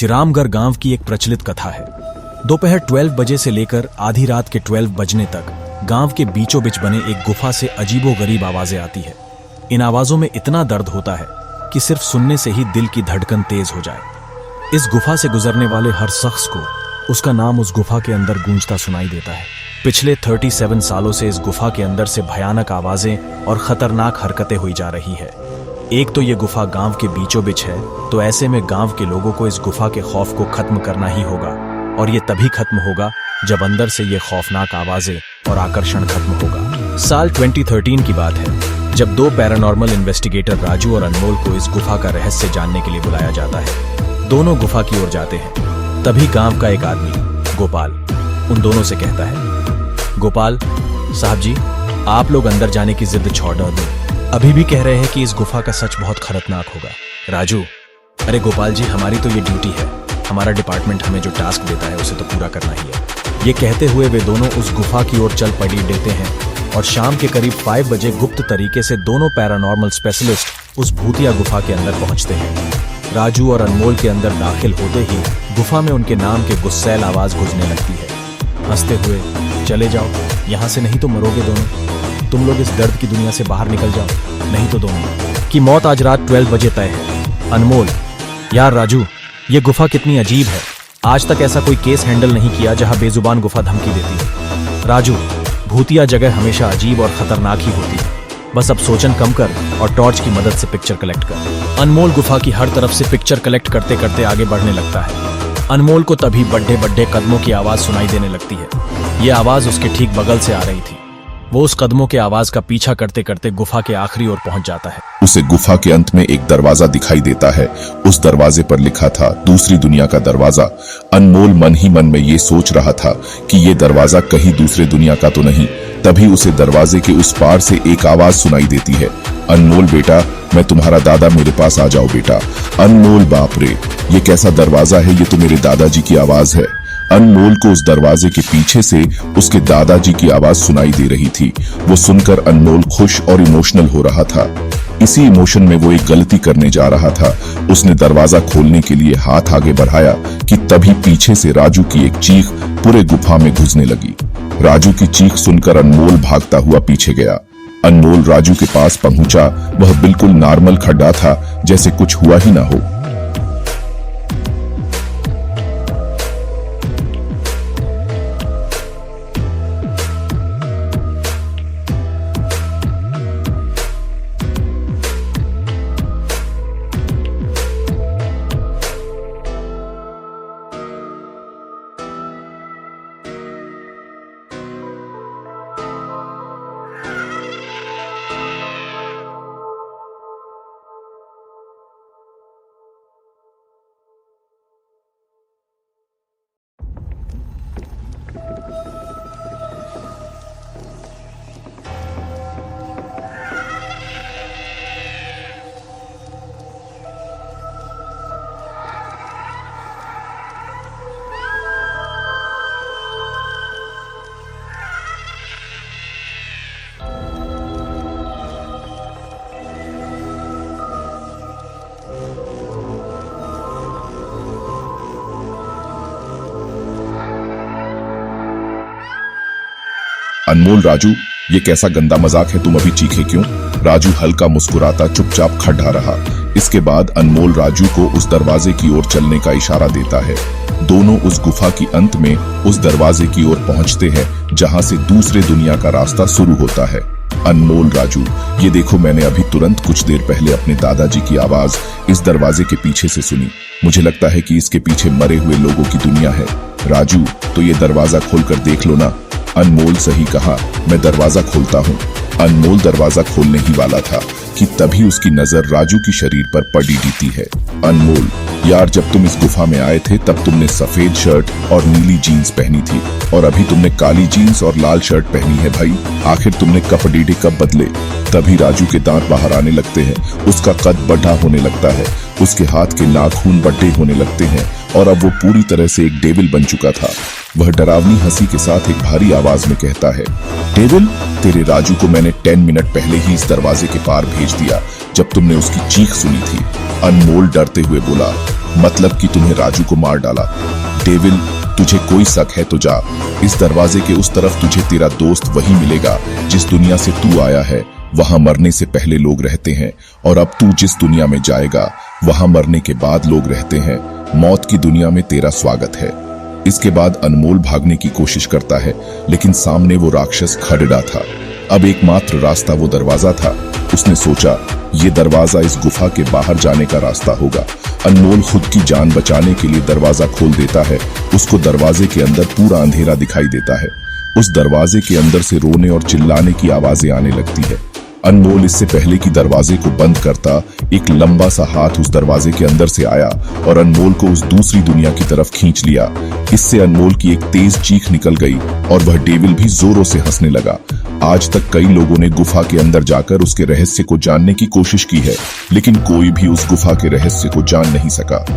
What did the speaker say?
चिरामगढ़ गांव की एक प्रचलित कथा है। दोपहर 12 बजे से लेकर आधी रात के 12 बजने तक गांव के बीचों बीच बने एक गुफा से अजीबोगरीब आवाजें आती है। इन आवाजों में इतना दर्द होता है कि सिर्फ सुनने से ही दिल की धड़कन तेज हो जाए। इस गुफा से गुजरने वाले हर शख्स को उसका नाम उस गुफा के अंदर गूंजता सुनाई देता है। पिछले 37 सालों से इस गुफा के अंदर से भयानक आवाजें और खतरनाक हरकतें हुई जा रही है। एक तो ये गुफा गांव के बीचों बीच है, तो ऐसे में गांव के लोगों को इस गुफा के खौफ को खत्म करना ही होगा, और ये तभी खत्म होगा जब अंदर से ये खौफनाक आवाजें और आकर्षण खत्म होगा। साल 2013 की बात है, जब दो पैरानॉर्मल इन्वेस्टिगेटर राजू और अनमोल को इस गुफा का रहस्य जानने के लिए बुलाया जाता है। दोनों गुफा की ओर जाते हैं। तभी गांव का एक आदमी गोपाल उन दोनों से कहता है, गोपाल साहब जी, आप लोग अंदर जाने की जिद छोड़ दो, अभी भी कह रहे हैं कि इस गुफा का सच बहुत खतरनाक होगा। राजू, अरे गोपाल जी, हमारी तो ये ड्यूटी है, हमारा डिपार्टमेंट हमें जो टास्क देता है उसे तो पूरा करना ही है। ये कहते हुए वे दोनों उस गुफा की ओर चल पड़ी देते हैं और शाम के करीब 5 बजे गुप्त तरीके से दोनों पैरानॉर्मल स्पेशलिस्ट उस भूतिया गुफा के अंदर पहुंचते हैं। राजू और अनमोल के अंदर दाखिल होते ही गुफा में उनके नाम के गुस्सैल आवाज गूंजने लगती है, हंसते हुए, चले जाओ यहाँ से, नहीं तो मरोगे दोनों, तुम लोग इस दर्द की दुनिया से बाहर निकल जाओ, नहीं तो दोनों की मौत आज रात 12 बजे तय है। अनमोल, यार राजू, ये गुफा कितनी अजीब है, आज तक ऐसा कोई केस हैंडल नहीं किया जहां बेजुबान गुफा धमकी देती है। राजू, भूतिया जगह हमेशा अजीब और खतरनाक ही होती है, बस अब सोचन कम कर और टॉर्च की मदद से पिक्चर कलेक्ट कर। अनमोल गुफा की हर तरफ से पिक्चर कलेक्ट करते करते आगे बढ़ने लगता है। अनमोल को तभी बड्ढे बड्ढे कदमों की आवाज सुनाई देने लगती है। यह आवाज उसके ठीक बगल से आ रही थी। वो उस कदमों के आवाज का पीछा करते करते गुफा के आखिरी ओर पहुंच जाता है। उसे गुफा के अंत में एक दरवाजा दिखाई देता है। उस दरवाजे पर लिखा था दूसरी दुनिया का दरवाजा। अनमोल मन ही मन में ये सोच रहा था कि ये दरवाजा कहीं दूसरे दुनिया का तो नहीं। तभी उसे दरवाजे के उस पार से एक आवाज सुनाई देती है, अनमोल बेटा, मैं तुम्हारा दादा, मेरे पास आ जाओ बेटा। अनमोल, बाप रे, ये कैसा दरवाजा है, ये तो मेरे दादाजी की आवाज है। अनमोल को उस दरवाजे के पीछे से उसके दादाजी की आवाज सुनाई दे रही थी। वो सुनकर अनमोल खुश और इमोशनल हो रहा था। इसी इमोशन में वो एक गलती करने जा रहा था। उसने दरवाजा खोलने के लिए हाथ आगे बढ़ाया कि तभी पीछे से राजू की एक चीख पूरे गुफा में घुसने लगी। राजू की चीख सुनकर अनमोल भागता हुआ पीछे गया। अनमोल राजू के पास पहुंचा। वह बिल्कुल नॉर्मल खड़ा था, जैसे कुछ हुआ ही ना हो। अनमोल, राजू, ये कैसा गंदा मजाक है, तुम अभी चीखे क्यों? राजू हल्का मुस्कुराता चुपचाप खड़ा रहा। इसके बाद अनमोल राजू को उस दरवाजे की ओर चलने का इशारा देता है। दोनों उस गुफा की अंत में उस दरवाजे की ओर पहुंचते हैं जहां से दूसरे दुनिया का रास्ता शुरू होता है। अनमोल, राजू, ये देखो, मैंने अभी तुरंत कुछ देर पहले अपने दादाजी की आवाज इस दरवाजे के पीछे से सुनी। मुझे लगता है कि इसके पीछे मरे हुए लोगों की दुनिया है। राजू, तो ये दरवाजा खोलकर देख लो ना। अनमोल, सही कहा, मैं दरवाजा खोलता हूँ। अनमोल दरवाजा खोलने ही वाला था कि तभी उसकी नजर राजू की शरीर पर पड़ी दिखती है। अनमोल, यार, जब तुम इस गुफा में आए थे तब तुमने सफेद शर्ट और नीली जीन्स पहनी थी, और अभी तुमने काली जीन्स और लाल शर्ट पहनी है। भाई, आखिर तुमने कपड़े कब बदले? तभी राजू के दांत बाहर आने लगते हैं। उसका कद बढ़ा होने लगता है। उसके हाथ के नाखून बड़े होने लगते हैं और अब वो पूरी तरह से एक डेविल बन चुका था। वह डरावनी हंसी के साथ एक भारी आवाज में कहता है, डेविल, तेरे राजू को मैंने 10 मिनट पहले ही इस दरवाजे के पार भेज दिया। जब तुमने उसकी चीख सुनी थी। अनमोल डरते हुए बोला, मतलब कि तुम्हें राजू को मार डाला। डेविल, तुझे कोई शक है तो जा। इस दरवाजे के उस तरफ तुझे तेरा दोस्त वही मिलेगा जिस दुनिया से तू आया है। वहां मरने से पहले लोग रहते हैं, और अब तू जिस दुनिया में जाएगा वहां मरने के बाद लोग रहते हैं। मौत की दुनिया में तेरा स्वागत है। इसके बाद अनमोल भागने की कोशिश करता है, लेकिन सामने वो राक्षस खड़ा था। अब एकमात्र रास्ता वो दरवाजा था। उसने सोचा, ये दरवाजा इस गुफा के बाहर जाने का रास्ता होगा। अनमोल खुद की जान बचाने के लिए दरवाजा खोल देता है। उसको दरवाजे के अंदर पूरा अंधेरा दिखाई देता है। उस दरवाजे के अंदर से रोने और चिल्लाने की आवाजें आने लगती है। अनमोल इससे पहले कि दरवाजे को बंद करता, एक लंबा सा हाथ उस दरवाजे के अंदर से आया और अनमोल को उस दूसरी दुनिया की तरफ खींच लिया। इससे अनमोल की एक तेज चीख निकल गई और वह डेविल भी जोरों से हंसने लगा। आज तक कई लोगों ने गुफा के अंदर जाकर उसके रहस्य को जानने की कोशिश की है, लेकिन कोई भी उस गुफा के रहस्य को जान नहीं सका।